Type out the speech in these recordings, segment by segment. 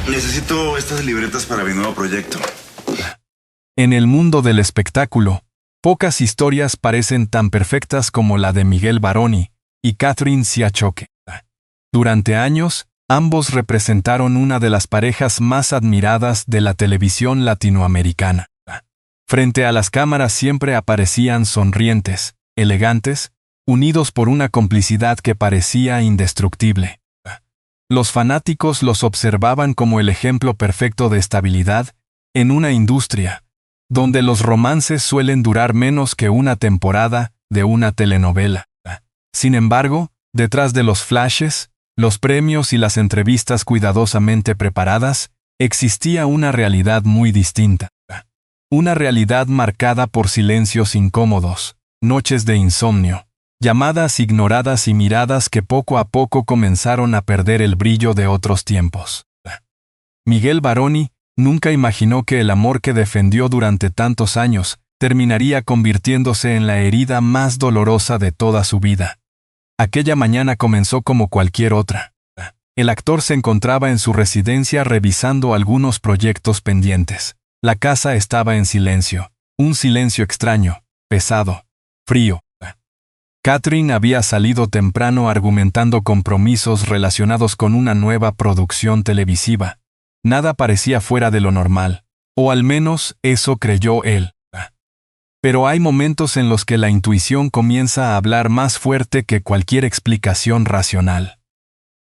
Necesito estas libretas para mi nuevo proyecto. En el mundo del espectáculo, pocas historias parecen tan perfectas como la de Miguel Baroni y Catherine Siachoque. Durante años, ambos representaron una de las parejas más admiradas de la televisión latinoamericana. Frente a las cámaras siempre aparecían sonrientes, elegantes, unidos por una complicidad que parecía indestructible. Los fanáticos los observaban como el ejemplo perfecto de estabilidad en una industria donde los romances suelen durar menos que una temporada de una telenovela. Sin embargo, detrás de los flashes, los premios y las entrevistas cuidadosamente preparadas, existía una realidad muy distinta. Una realidad marcada por silencios incómodos, noches de insomnio, llamadas ignoradas y miradas que poco a poco comenzaron a perder el brillo de otros tiempos. Miguel Baroni nunca imaginó que el amor que defendió durante tantos años terminaría convirtiéndose en la herida más dolorosa de toda su vida. Aquella mañana comenzó como cualquier otra. El actor se encontraba en su residencia revisando algunos proyectos pendientes. La casa estaba en silencio, un silencio extraño, pesado, frío. Catherine había salido temprano argumentando compromisos relacionados con una nueva producción televisiva. Nada parecía fuera de lo normal, o al menos eso creyó él. Pero hay momentos en los que la intuición comienza a hablar más fuerte que cualquier explicación racional.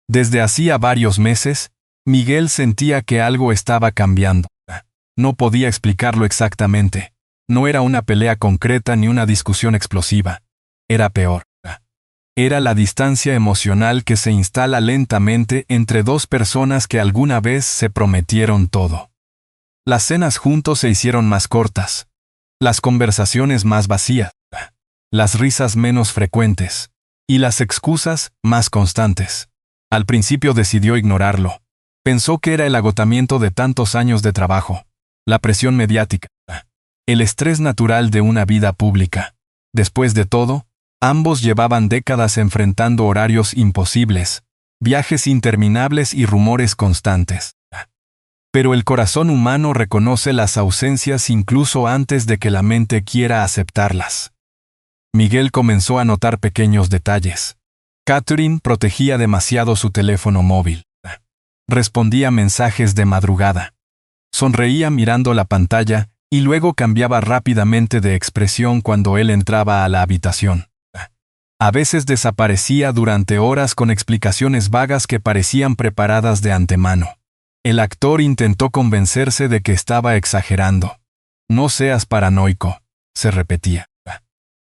Desde hacía varios meses, Miguel sentía que algo estaba cambiando. No podía explicarlo exactamente. No era una pelea concreta ni una discusión explosiva. Era peor. Era la distancia emocional que se instala lentamente entre dos personas que alguna vez se prometieron todo. Las cenas juntos se hicieron más cortas, las conversaciones más vacías, las risas menos frecuentes y las excusas más constantes. Al principio decidió ignorarlo. Pensó que era el agotamiento de tantos años de trabajo, la presión mediática, el estrés natural de una vida pública. Después de todo, ambos llevaban décadas enfrentando horarios imposibles, viajes interminables y rumores constantes. Pero el corazón humano reconoce las ausencias incluso antes de que la mente quiera aceptarlas. Miguel comenzó a notar pequeños detalles. Catherine protegía demasiado su teléfono móvil. Respondía mensajes de madrugada. Sonreía mirando la pantalla y luego cambiaba rápidamente de expresión cuando él entraba a la habitación. A veces desaparecía durante horas con explicaciones vagas que parecían preparadas de antemano. El actor intentó convencerse de que estaba exagerando. No seas paranoico, se repetía.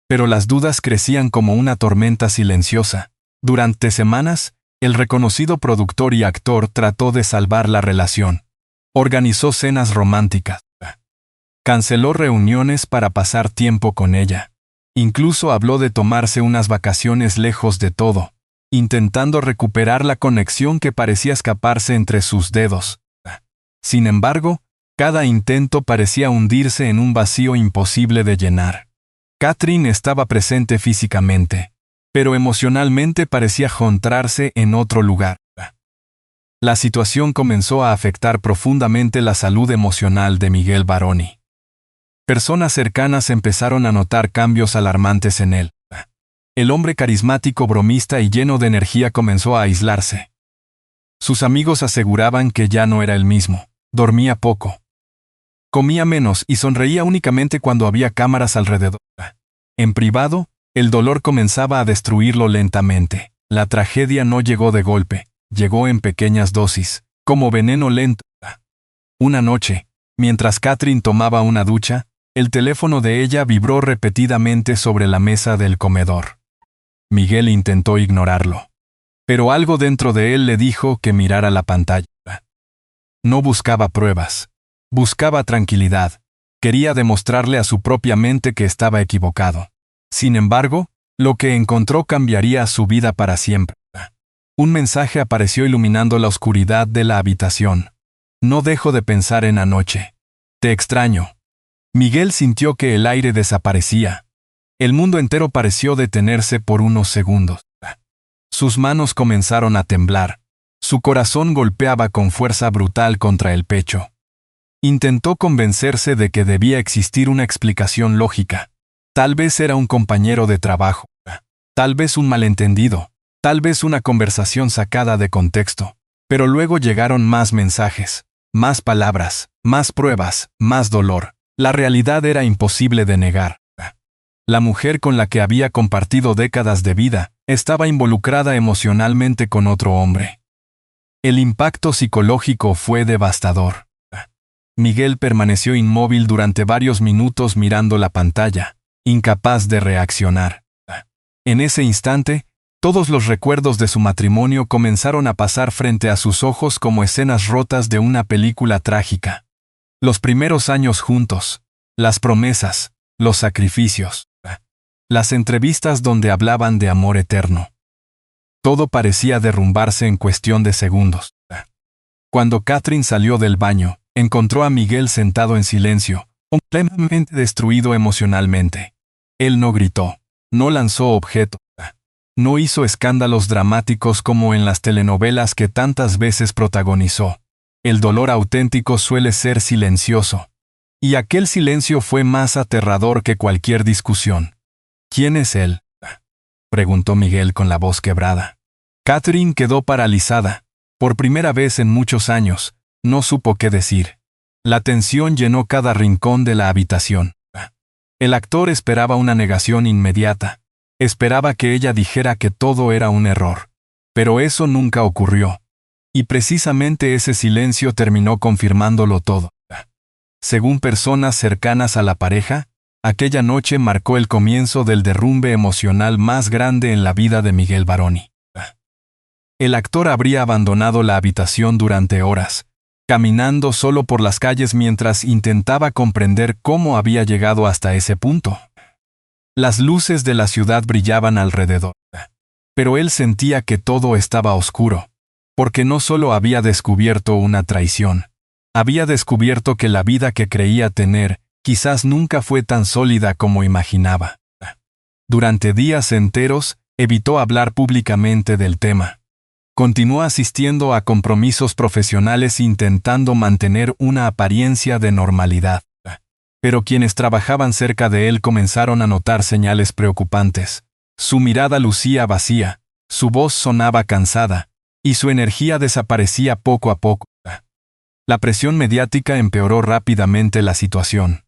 Pero las dudas crecían como una tormenta silenciosa. Durante semanas, el reconocido productor y actor trató de salvar la relación. Organizó cenas románticas. Canceló reuniones para pasar tiempo con ella. Incluso habló de tomarse unas vacaciones lejos de todo, intentando recuperar la conexión que parecía escaparse entre sus dedos. Sin embargo, cada intento parecía hundirse en un vacío imposible de llenar. Catherine estaba presente físicamente, pero emocionalmente parecía encontrarse en otro lugar. La situación comenzó a afectar profundamente la salud emocional de Miguel Baroni. Personas cercanas empezaron a notar cambios alarmantes en él. El hombre carismático, bromista y lleno de energía comenzó a aislarse. Sus amigos aseguraban que ya no era el mismo. Dormía poco. Comía menos y sonreía únicamente cuando había cámaras alrededor. En privado, el dolor comenzaba a destruirlo lentamente. La tragedia no llegó de golpe, llegó en pequeñas dosis, como veneno lento. Una noche, mientras Catherine tomaba una ducha, el teléfono de ella vibró repetidamente sobre la mesa del comedor. Miguel intentó ignorarlo, pero algo dentro de él le dijo que mirara la pantalla. No buscaba pruebas, buscaba tranquilidad, quería demostrarle a su propia mente que estaba equivocado. Sin embargo, lo que encontró cambiaría su vida para siempre. Un mensaje apareció iluminando la oscuridad de la habitación. No dejo de pensar en anoche. Te extraño. Miguel sintió que el aire desaparecía. El mundo entero pareció detenerse por unos segundos. Sus manos comenzaron a temblar. Su corazón golpeaba con fuerza brutal contra el pecho. Intentó convencerse de que debía existir una explicación lógica. Tal vez era un compañero de trabajo. Tal vez un malentendido. Tal vez una conversación sacada de contexto. Pero luego llegaron más mensajes, más palabras, más pruebas, más dolor. La realidad era imposible de negar. La mujer con la que había compartido décadas de vida estaba involucrada emocionalmente con otro hombre. El impacto psicológico fue devastador. Miguel permaneció inmóvil durante varios minutos mirando la pantalla, incapaz de reaccionar. En ese instante, todos los recuerdos de su matrimonio comenzaron a pasar frente a sus ojos como escenas rotas de una película trágica. Los primeros años juntos, las promesas, los sacrificios, las entrevistas donde hablaban de amor eterno. Todo parecía derrumbarse en cuestión de segundos. Cuando Catherine salió del baño, encontró a Miguel sentado en silencio, completamente destruido emocionalmente. Él no gritó, no lanzó objetos, no hizo escándalos dramáticos como en las telenovelas que tantas veces protagonizó. El dolor auténtico suele ser silencioso. Y aquel silencio fue más aterrador que cualquier discusión. ¿Quién es él?, preguntó Miguel con la voz quebrada. Catherine quedó paralizada. Por primera vez en muchos años, no supo qué decir. La tensión llenó cada rincón de la habitación. El actor esperaba una negación inmediata. Esperaba que ella dijera que todo era un error. Pero eso nunca ocurrió. Y precisamente ese silencio terminó confirmándolo todo. Según personas cercanas a la pareja, aquella noche marcó el comienzo del derrumbe emocional más grande en la vida de Miguel Baroni. El actor habría abandonado la habitación durante horas, caminando solo por las calles mientras intentaba comprender cómo había llegado hasta ese punto. Las luces de la ciudad brillaban alrededor, pero él sentía que todo estaba oscuro, porque no solo había descubierto una traición, había descubierto que la vida que creía tener quizás nunca fue tan sólida como imaginaba. Durante días enteros, evitó hablar públicamente del tema. Continuó asistiendo a compromisos profesionales intentando mantener una apariencia de normalidad. Pero quienes trabajaban cerca de él comenzaron a notar señales preocupantes. Su mirada lucía vacía, su voz sonaba cansada, y su energía desaparecía poco a poco. La presión mediática empeoró rápidamente la situación.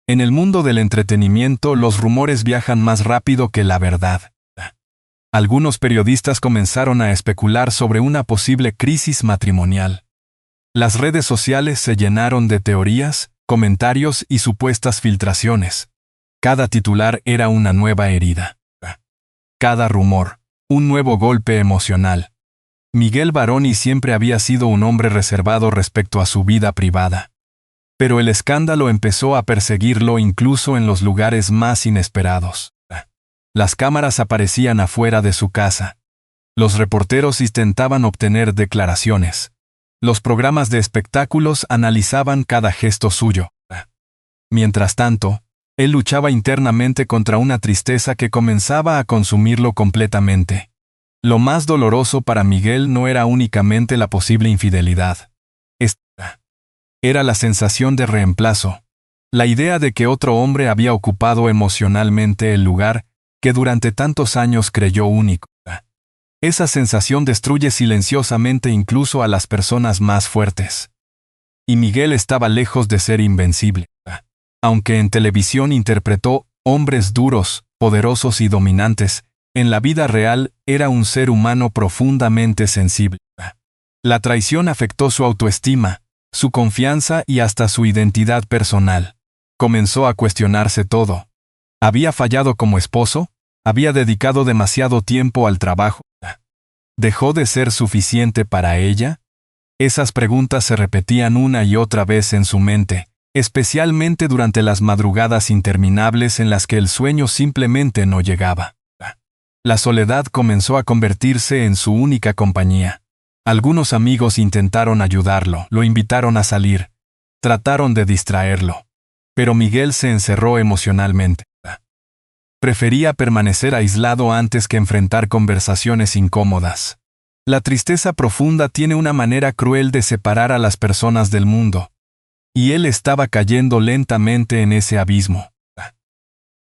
En el mundo del entretenimiento, los rumores viajan más rápido que la verdad. Algunos periodistas comenzaron a especular sobre una posible crisis matrimonial. Las redes sociales se llenaron de teorías, comentarios y supuestas filtraciones. Cada titular era una nueva herida. Cada rumor, un nuevo golpe emocional. Miguel Baroni siempre había sido un hombre reservado respecto a su vida privada. Pero el escándalo empezó a perseguirlo incluso en los lugares más inesperados. Las cámaras aparecían afuera de su casa. Los reporteros intentaban obtener declaraciones. Los programas de espectáculos analizaban cada gesto suyo. Mientras tanto, él luchaba internamente contra una tristeza que comenzaba a consumirlo completamente. Lo más doloroso para Miguel no era únicamente la posible infidelidad. Esta era la sensación de reemplazo. La idea de que otro hombre había ocupado emocionalmente el lugar que durante tantos años creyó único. Esa sensación destruye silenciosamente incluso a las personas más fuertes. Y Miguel estaba lejos de ser invencible. Aunque en televisión interpretó hombres duros, poderosos y dominantes, en la vida real era un ser humano profundamente sensible. La traición afectó su autoestima, su confianza y hasta su identidad personal. Comenzó a cuestionarse todo. ¿Había fallado como esposo? ¿Había dedicado demasiado tiempo al trabajo? ¿Dejó de ser suficiente para ella? Esas preguntas se repetían una y otra vez en su mente, especialmente durante las madrugadas interminables en las que el sueño simplemente no llegaba. La soledad comenzó a convertirse en su única compañía. Algunos amigos intentaron ayudarlo, lo invitaron a salir, trataron de distraerlo. Pero Miguel se encerró emocionalmente. Prefería permanecer aislado antes que enfrentar conversaciones incómodas. La tristeza profunda tiene una manera cruel de separar a las personas del mundo. Y él estaba cayendo lentamente en ese abismo.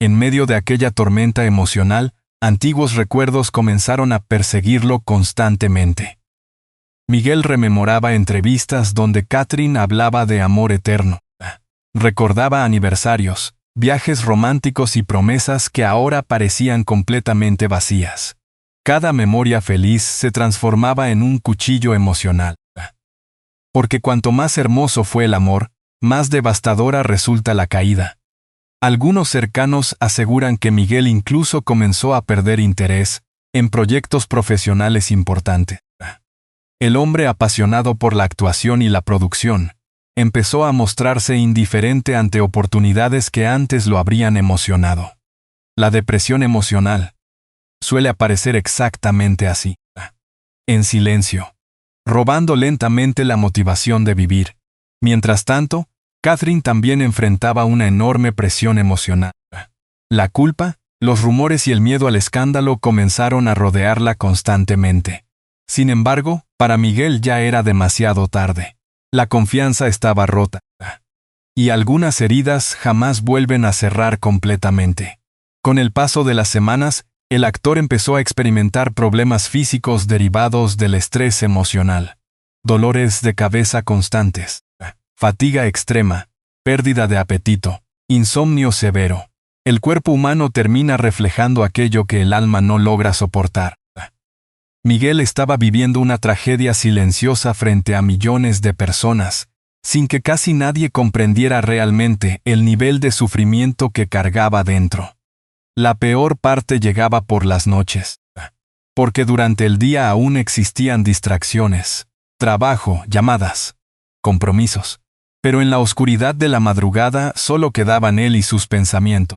En medio de aquella tormenta emocional, antiguos recuerdos comenzaron a perseguirlo constantemente. Miguel rememoraba entrevistas donde Catherine hablaba de amor eterno. Recordaba aniversarios, viajes románticos y promesas que ahora parecían completamente vacías. Cada memoria feliz se transformaba en un cuchillo emocional. Porque cuanto más hermoso fue el amor, más devastadora resulta la caída. Algunos cercanos aseguran que Miguel incluso comenzó a perder interés en proyectos profesionales importantes. El hombre apasionado por la actuación y la producción empezó a mostrarse indiferente ante oportunidades que antes lo habrían emocionado. La depresión emocional suele aparecer exactamente así, en silencio, robando lentamente la motivación de vivir. Mientras tanto, Catherine también enfrentaba una enorme presión emocional. La culpa, los rumores y el miedo al escándalo comenzaron a rodearla constantemente. Sin embargo, para Miguel ya era demasiado tarde. La confianza estaba rota. Y algunas heridas jamás vuelven a cerrar completamente. Con el paso de las semanas, el actor empezó a experimentar problemas físicos derivados del estrés emocional. Dolores de cabeza constantes, fatiga extrema, pérdida de apetito, insomnio severo. El cuerpo humano termina reflejando aquello que el alma no logra soportar. Miguel estaba viviendo una tragedia silenciosa frente a millones de personas, sin que casi nadie comprendiera realmente el nivel de sufrimiento que cargaba dentro. La peor parte llegaba por las noches, porque durante el día aún existían distracciones, trabajo, llamadas, compromisos. Pero en la oscuridad de la madrugada solo quedaban él y sus pensamientos.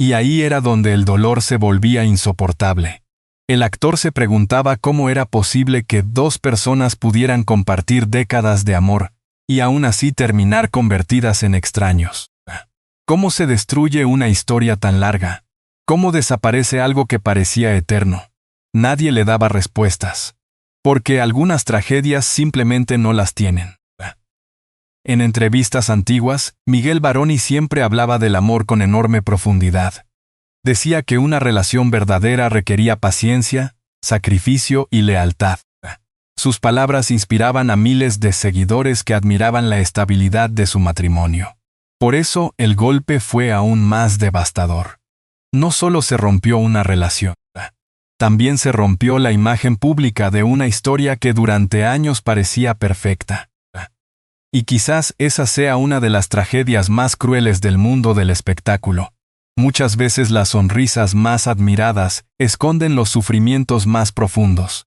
Y ahí era donde el dolor se volvía insoportable. El actor se preguntaba cómo era posible que dos personas pudieran compartir décadas de amor, y aún así terminar convertidas en extraños. ¿Cómo se destruye una historia tan larga? ¿Cómo desaparece algo que parecía eterno? Nadie le daba respuestas. Porque algunas tragedias simplemente no las tienen. En entrevistas antiguas, Miguel Baroni siempre hablaba del amor con enorme profundidad. Decía que una relación verdadera requería paciencia, sacrificio y lealtad. Sus palabras inspiraban a miles de seguidores que admiraban la estabilidad de su matrimonio. Por eso, el golpe fue aún más devastador. No solo se rompió una relación, también se rompió la imagen pública de una historia que durante años parecía perfecta. Y quizás esa sea una de las tragedias más crueles del mundo del espectáculo. Muchas veces las sonrisas más admiradas esconden los sufrimientos más profundos.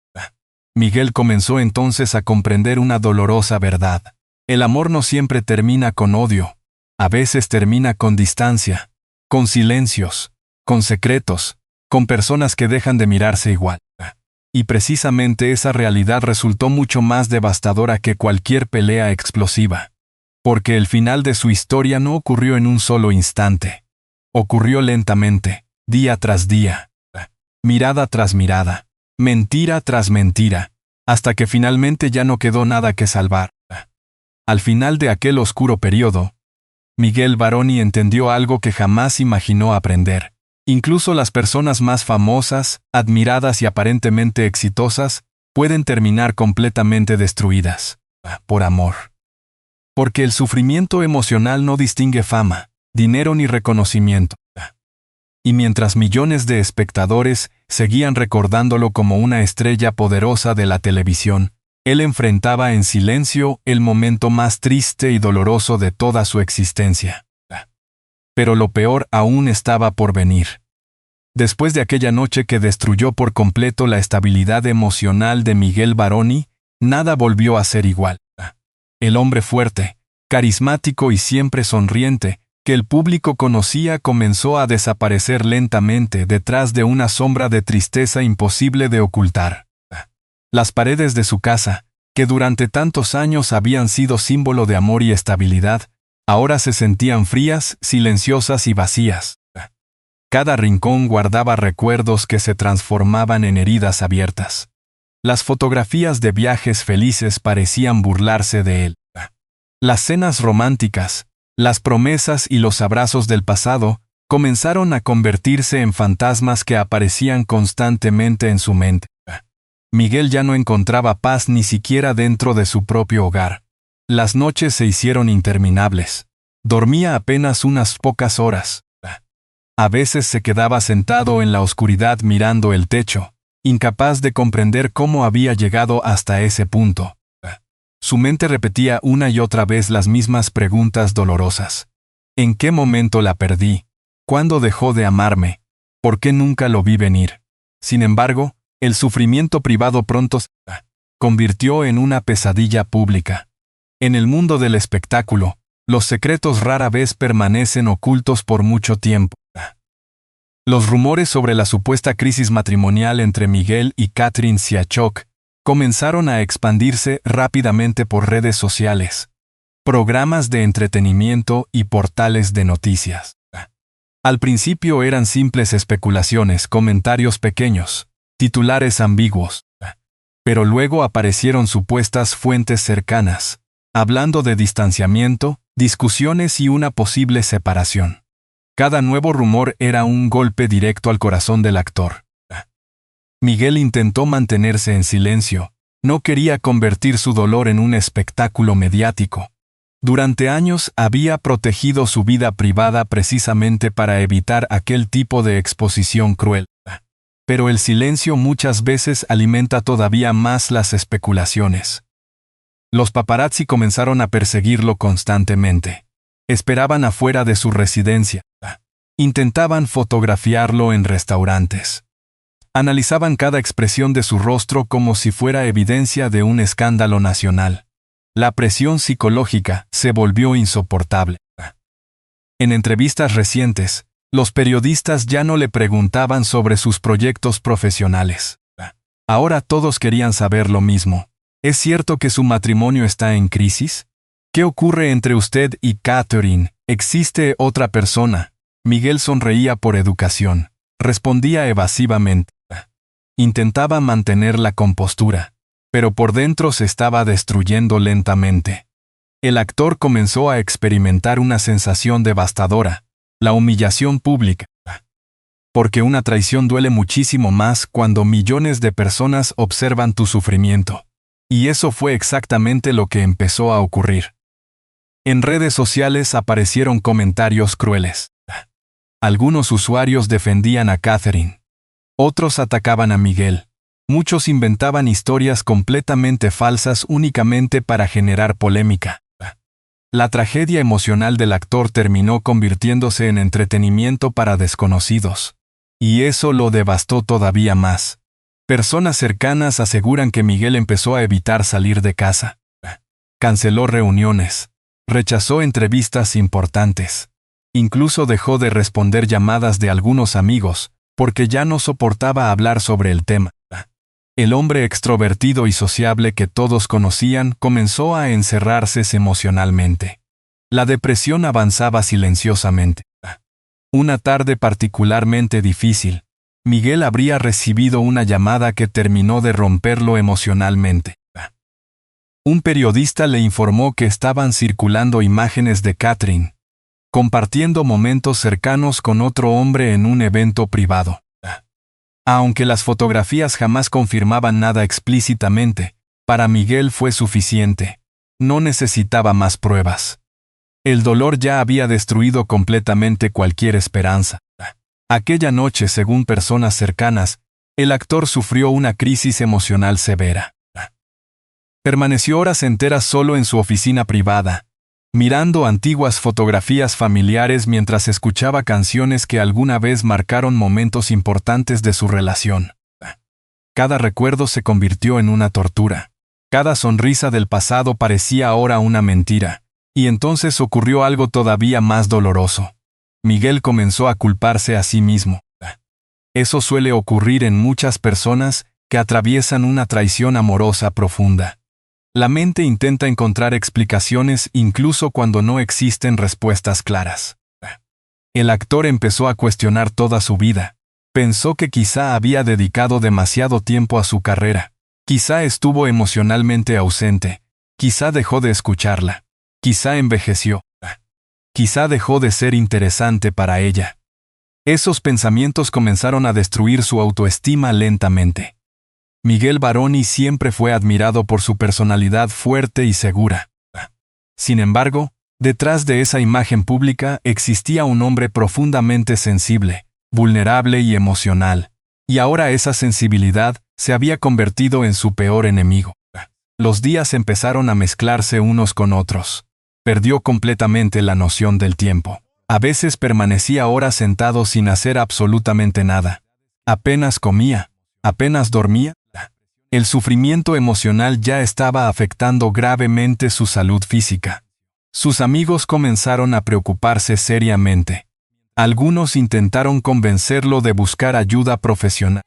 Miguel comenzó entonces a comprender una dolorosa verdad. El amor no siempre termina con odio. A veces termina con distancia, con silencios, con secretos, con personas que dejan de mirarse igual. Y precisamente esa realidad resultó mucho más devastadora que cualquier pelea explosiva. Porque el final de su historia no ocurrió en un solo instante. Ocurrió lentamente, día tras día, mirada tras mirada, mentira tras mentira, hasta que finalmente ya no quedó nada que salvar. Al final de aquel oscuro periodo, Miguel Baroni entendió algo que jamás imaginó aprender. Incluso las personas más famosas, admiradas y aparentemente exitosas, pueden terminar completamente destruidas, por amor. Porque el sufrimiento emocional no distingue fama, dinero ni reconocimiento. Y mientras millones de espectadores seguían recordándolo como una estrella poderosa de la televisión, él enfrentaba en silencio el momento más triste y doloroso de toda su existencia. Pero lo peor aún estaba por venir. Después de aquella noche que destruyó por completo la estabilidad emocional de Miguel Baroni, nada volvió a ser igual. El hombre fuerte, carismático y siempre sonriente, que el público conocía comenzó a desaparecer lentamente detrás de una sombra de tristeza imposible de ocultar. Las paredes de su casa, que durante tantos años habían sido símbolo de amor y estabilidad, ahora se sentían frías, silenciosas y vacías. Cada rincón guardaba recuerdos que se transformaban en heridas abiertas. Las fotografías de viajes felices parecían burlarse de él. Las cenas románticas, las promesas y los abrazos del pasado comenzaron a convertirse en fantasmas que aparecían constantemente en su mente. Miguel ya no encontraba paz ni siquiera dentro de su propio hogar. Las noches se hicieron interminables. Dormía apenas unas pocas horas. A veces se quedaba sentado en la oscuridad mirando el techo, incapaz de comprender cómo había llegado hasta ese punto. Su mente repetía una y otra vez las mismas preguntas dolorosas. ¿En qué momento la perdí? ¿Cuándo dejó de amarme? ¿Por qué nunca lo vi venir? Sin embargo, el sufrimiento privado pronto se convirtió en una pesadilla pública. En el mundo del espectáculo, los secretos rara vez permanecen ocultos por mucho tiempo. Los rumores sobre la supuesta crisis matrimonial entre Miguel y Catherine Siachok comenzaron a expandirse rápidamente por redes sociales, programas de entretenimiento y portales de noticias. Al principio eran simples especulaciones, comentarios pequeños, titulares ambiguos. Pero luego aparecieron supuestas fuentes cercanas, hablando de distanciamiento, discusiones y una posible separación. Cada nuevo rumor era un golpe directo al corazón del actor. Miguel intentó mantenerse en silencio, no quería convertir su dolor en un espectáculo mediático. Durante años había protegido su vida privada precisamente para evitar aquel tipo de exposición cruel. Pero el silencio muchas veces alimenta todavía más las especulaciones. Los paparazzi comenzaron a perseguirlo constantemente. Esperaban afuera de su residencia. Intentaban fotografiarlo en restaurantes. Analizaban cada expresión de su rostro como si fuera evidencia de un escándalo nacional. La presión psicológica se volvió insoportable. En entrevistas recientes, los periodistas ya no le preguntaban sobre sus proyectos profesionales. Ahora todos querían saber lo mismo. ¿Es cierto que su matrimonio está en crisis? ¿Qué ocurre entre usted y Catherine? ¿Existe otra persona? Miguel sonreía por educación. Respondía evasivamente. Intentaba mantener la compostura, pero por dentro se estaba destruyendo lentamente. El actor comenzó a experimentar una sensación devastadora, la humillación pública. Porque una traición duele muchísimo más cuando millones de personas observan tu sufrimiento. Y eso fue exactamente lo que empezó a ocurrir. En redes sociales aparecieron comentarios crueles. Algunos usuarios defendían a Catherine. Otros atacaban a Miguel. Muchos inventaban historias completamente falsas únicamente para generar polémica. La tragedia emocional del actor terminó convirtiéndose en entretenimiento para desconocidos. Y eso lo devastó todavía más. Personas cercanas aseguran que Miguel empezó a evitar salir de casa. Canceló reuniones. Rechazó entrevistas importantes. Incluso dejó de responder llamadas de algunos amigos, porque ya no soportaba hablar sobre el tema. El hombre extrovertido y sociable que todos conocían comenzó a encerrarse emocionalmente. La depresión avanzaba silenciosamente. Una tarde particularmente difícil, Miguel habría recibido una llamada que terminó de romperlo emocionalmente. Un periodista le informó que estaban circulando imágenes de Catherine, compartiendo momentos cercanos con otro hombre en un evento privado. Aunque las fotografías jamás confirmaban nada explícitamente, para Miguel fue suficiente. No necesitaba más pruebas. El dolor ya había destruido completamente cualquier esperanza. Aquella noche, según personas cercanas, el actor sufrió una crisis emocional severa. Permaneció horas enteras solo en su oficina privada, mirando antiguas fotografías familiares mientras escuchaba canciones que alguna vez marcaron momentos importantes de su relación. Cada recuerdo se convirtió en una tortura. Cada sonrisa del pasado parecía ahora una mentira. Y entonces ocurrió algo todavía más doloroso. Miguel comenzó a culparse a sí mismo. Eso suele ocurrir en muchas personas que atraviesan una traición amorosa profunda. La mente intenta encontrar explicaciones incluso cuando no existen respuestas claras. El actor empezó a cuestionar toda su vida. Pensó que quizá había dedicado demasiado tiempo a su carrera, Quizá estuvo emocionalmente ausente, quizá dejó de escucharla, quizá envejeció, quizá dejó de ser interesante para ella. Esos pensamientos comenzaron a destruir su autoestima lentamente. Miguel Baroni siempre fue admirado por su personalidad fuerte y segura. Sin embargo, detrás de esa imagen pública existía un hombre profundamente sensible, vulnerable y emocional, y ahora esa sensibilidad se había convertido en su peor enemigo. Los días empezaron a mezclarse unos con otros. Perdió completamente la noción del tiempo. A veces permanecía horas sentado sin hacer absolutamente nada. Apenas comía, apenas dormía. El sufrimiento emocional ya estaba afectando gravemente su salud física. Sus amigos comenzaron a preocuparse seriamente. Algunos intentaron convencerlo de buscar ayuda profesional.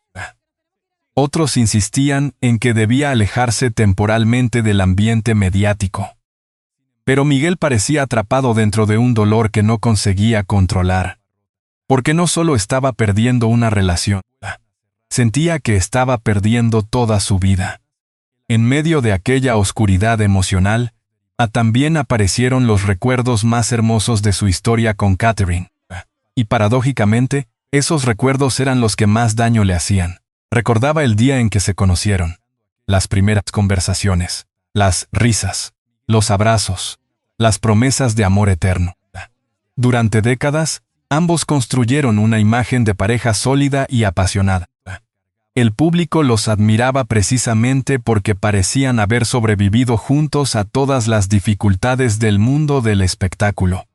Otros insistían en que debía alejarse temporalmente del ambiente mediático. Pero Miguel parecía atrapado dentro de un dolor que no conseguía controlar. Porque no solo estaba perdiendo una relación, sentía que estaba perdiendo toda su vida. En medio de aquella oscuridad emocional, también aparecieron los recuerdos más hermosos de su historia con Catherine. Y paradójicamente, esos recuerdos eran los que más daño le hacían. Recordaba el día en que se conocieron, las primeras conversaciones, las risas, los abrazos, las promesas de amor eterno. Durante décadas, ambos construyeron una imagen de pareja sólida y apasionada. El público los admiraba precisamente porque parecían haber sobrevivido juntos a todas las dificultades del mundo del espectáculo.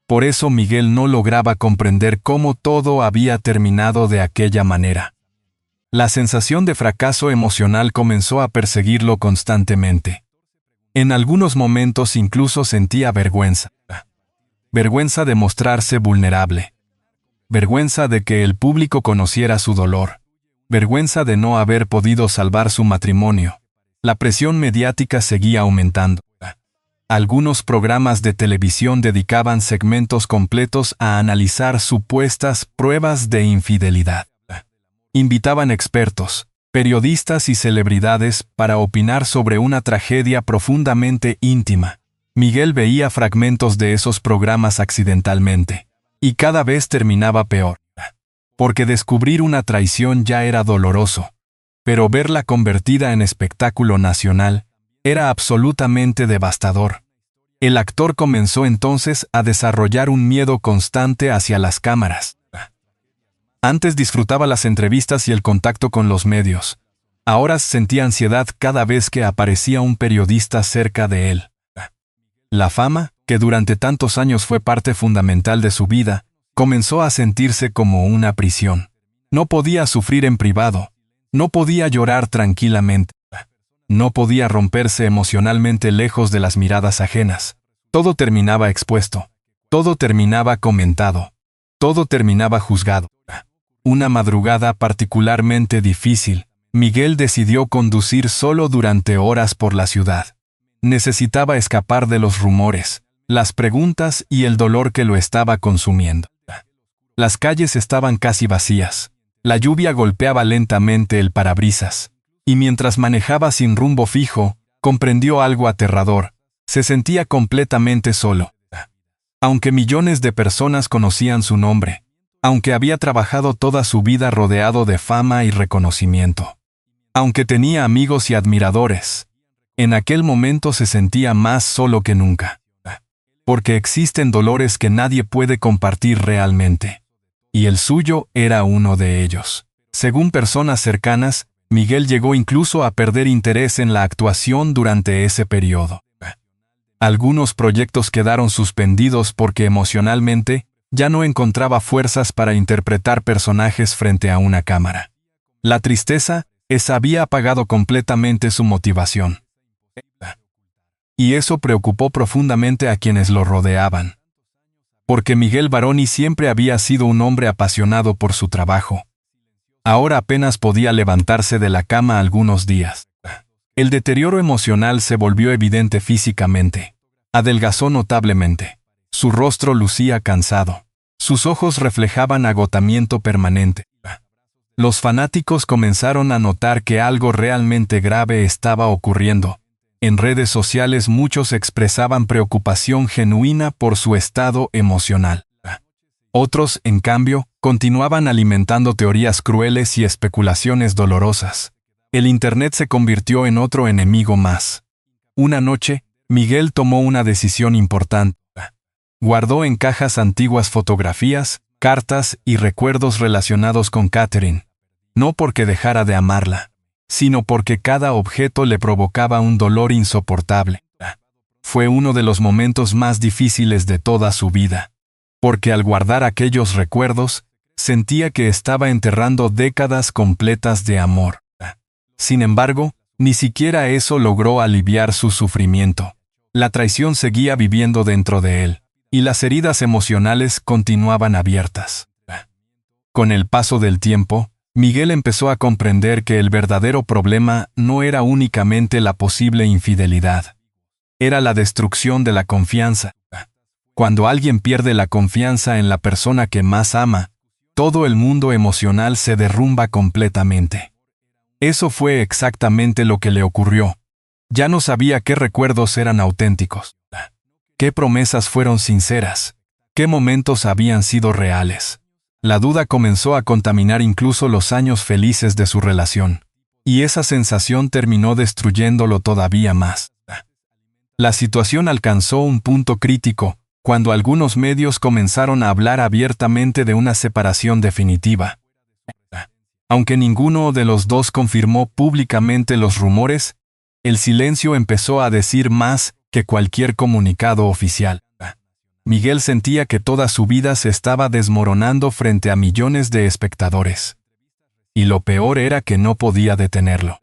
Por eso Miguel no lograba comprender cómo todo había terminado de aquella manera. La sensación de fracaso emocional comenzó a perseguirlo constantemente. En algunos momentos incluso sentía vergüenza. Vergüenza de mostrarse vulnerable. Vergüenza de que el público conociera su dolor. Vergüenza de no haber podido salvar su matrimonio. La presión mediática seguía aumentando. Algunos programas de televisión dedicaban segmentos completos a analizar supuestas pruebas de infidelidad. Invitaban expertos, periodistas y celebridades para opinar sobre una tragedia profundamente íntima. Miguel veía fragmentos de esos programas accidentalmente, y cada vez terminaba peor. Porque descubrir una traición ya era doloroso, pero verla convertida en espectáculo nacional era absolutamente devastador. El actor comenzó entonces a desarrollar un miedo constante hacia las cámaras. Antes disfrutaba las entrevistas y el contacto con los medios. Ahora sentía ansiedad cada vez que aparecía un periodista cerca de él. La fama, que durante tantos años fue parte fundamental de su vida, comenzó a sentirse como una prisión. No podía sufrir en privado. No podía llorar tranquilamente. No podía romperse emocionalmente lejos de las miradas ajenas. Todo terminaba expuesto. Todo terminaba comentado. Todo terminaba juzgado. Una madrugada particularmente difícil, Miguel decidió conducir solo durante horas por la ciudad. Necesitaba escapar de los rumores, las preguntas y el dolor que lo estaba consumiendo. Las calles estaban casi vacías. La lluvia golpeaba lentamente el parabrisas. Y mientras manejaba sin rumbo fijo, comprendió algo aterrador. Se sentía completamente solo. Aunque millones de personas conocían su nombre, aunque había trabajado toda su vida rodeado de fama y reconocimiento, aunque tenía amigos y admiradores, en aquel momento se sentía más solo que nunca. Porque existen dolores que nadie puede compartir realmente. Y el suyo era uno de ellos. Según personas cercanas, Miguel llegó incluso a perder interés en la actuación durante ese periodo. Algunos proyectos quedaron suspendidos porque emocionalmente ya no encontraba fuerzas para interpretar personajes frente a una cámara. La tristeza había apagado completamente su motivación. Y eso preocupó profundamente a quienes lo rodeaban. Porque Miguel Baroni siempre había sido un hombre apasionado por su trabajo. Ahora apenas podía levantarse de la cama algunos días. El deterioro emocional se volvió evidente físicamente. Adelgazó notablemente. Su rostro lucía cansado. Sus ojos reflejaban agotamiento permanente. los fanáticos comenzaron a notar que algo realmente grave estaba ocurriendo. En redes sociales muchos expresaban preocupación genuina por su estado emocional. Otros, en cambio, continuaban alimentando teorías crueles y especulaciones dolorosas. El Internet se convirtió en otro enemigo más. Una noche, Miguel tomó una decisión importante. Guardó en cajas antiguas fotografías, cartas y recuerdos relacionados con Catherine. No porque dejara de amarla, sino porque cada objeto le provocaba un dolor insoportable. Fue uno de los momentos más difíciles de toda su vida, porque al guardar aquellos recuerdos, sentía que estaba enterrando décadas completas de amor. Sin embargo, ni siquiera eso logró aliviar su sufrimiento. La traición seguía viviendo dentro de él, y las heridas emocionales continuaban abiertas. Con el paso del tiempo, Miguel empezó a comprender que el verdadero problema no era únicamente la posible infidelidad. Era la destrucción de la confianza. Cuando alguien pierde la confianza en la persona que más ama, todo el mundo emocional se derrumba completamente. Eso fue exactamente lo que le ocurrió. Ya no sabía qué recuerdos eran auténticos, qué promesas fueron sinceras, qué momentos habían sido reales. La duda comenzó a contaminar incluso los años felices de su relación, y esa sensación terminó destruyéndolo todavía más. La situación alcanzó un punto crítico, cuando algunos medios comenzaron a hablar abiertamente de una separación definitiva. Aunque ninguno de los dos confirmó públicamente los rumores, el silencio empezó a decir más que cualquier comunicado oficial. Miguel sentía que toda su vida se estaba desmoronando frente a millones de espectadores. Y lo peor era que no podía detenerlo.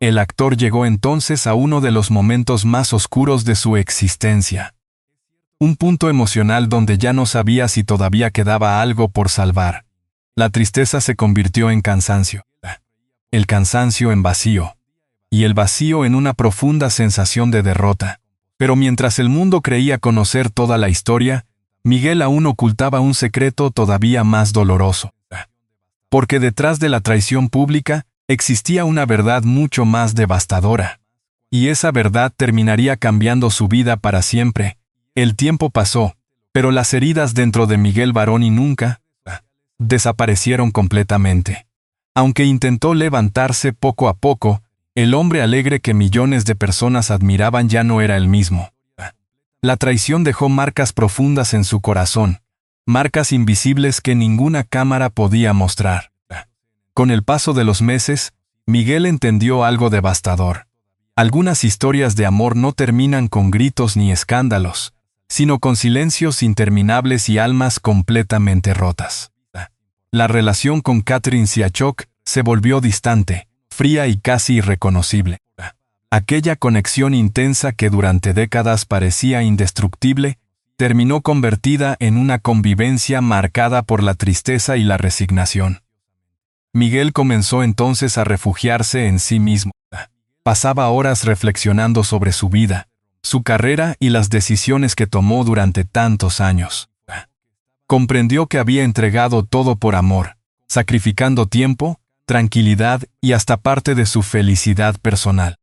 El actor llegó entonces a uno de los momentos más oscuros de su existencia. Un punto emocional donde ya no sabía si todavía quedaba algo por salvar. La tristeza se convirtió en cansancio. El cansancio en vacío. Y el vacío en una profunda sensación de derrota. Pero mientras el mundo creía conocer toda la historia, Miguel aún ocultaba un secreto todavía más doloroso. Porque detrás de la traición pública, existía una verdad mucho más devastadora. Y esa verdad terminaría cambiando su vida para siempre. El tiempo pasó, pero las heridas dentro de Miguel Baroni nunca desaparecieron completamente. Aunque intentó levantarse poco a poco, el hombre alegre que millones de personas admiraban ya no era el mismo. La traición dejó marcas profundas en su corazón, marcas invisibles que ninguna cámara podía mostrar. Con el paso de los meses, Miguel entendió algo devastador. Algunas historias de amor no terminan con gritos ni escándalos, sino con silencios interminables y almas completamente rotas. La relación con Catherine Siachok se volvió distante, fría y casi irreconocible. Aquella conexión intensa que durante décadas parecía indestructible, terminó convertida en una convivencia marcada por la tristeza y la resignación. Miguel comenzó entonces a refugiarse en sí mismo. Pasaba horas reflexionando sobre su vida, su carrera y las decisiones que tomó durante tantos años. Comprendió que había entregado todo por amor, sacrificando tiempo, tranquilidad y hasta parte de su felicidad personal.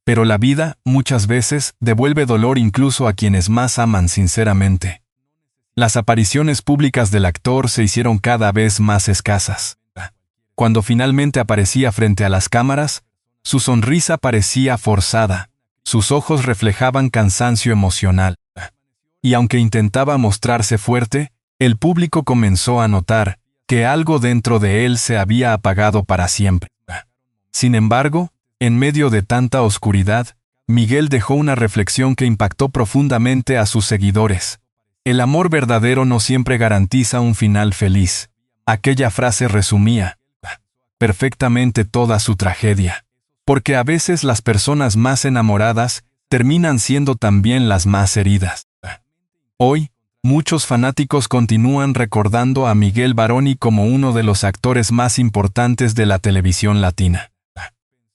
Pero la vida, muchas veces, devuelve dolor incluso a quienes más aman sinceramente. Las apariciones públicas del actor se hicieron cada vez más escasas. Cuando finalmente aparecía frente a las cámaras, su sonrisa parecía forzada, sus ojos reflejaban cansancio emocional. Y aunque intentaba mostrarse fuerte, el público comenzó a notar que algo dentro de él se había apagado para siempre. Sin embargo, en medio de tanta oscuridad, Miguel dejó una reflexión que impactó profundamente a sus seguidores. El amor verdadero no siempre garantiza un final feliz. Aquella frase resumía perfectamente toda su tragedia. Porque a veces las personas más enamoradas terminan siendo también las más heridas. Hoy, muchos fanáticos continúan recordando a Miguel Baroni como uno de los actores más importantes de la televisión latina.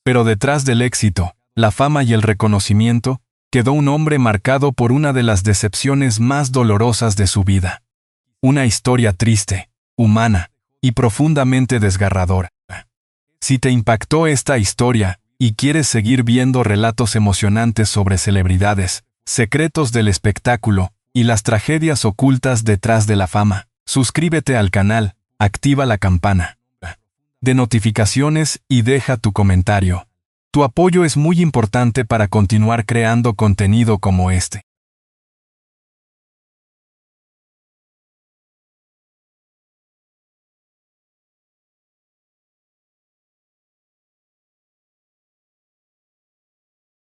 Pero detrás del éxito, la fama y el reconocimiento, quedó un hombre marcado por una de las decepciones más dolorosas de su vida. Una historia triste, humana, y profundamente desgarradora. Si te impactó esta historia y quieres seguir viendo relatos emocionantes sobre celebridades, secretos del espectáculo y las tragedias ocultas detrás de la fama, suscríbete al canal, activa la campana de notificaciones y deja tu comentario. Tu apoyo es muy importante para continuar creando contenido como este.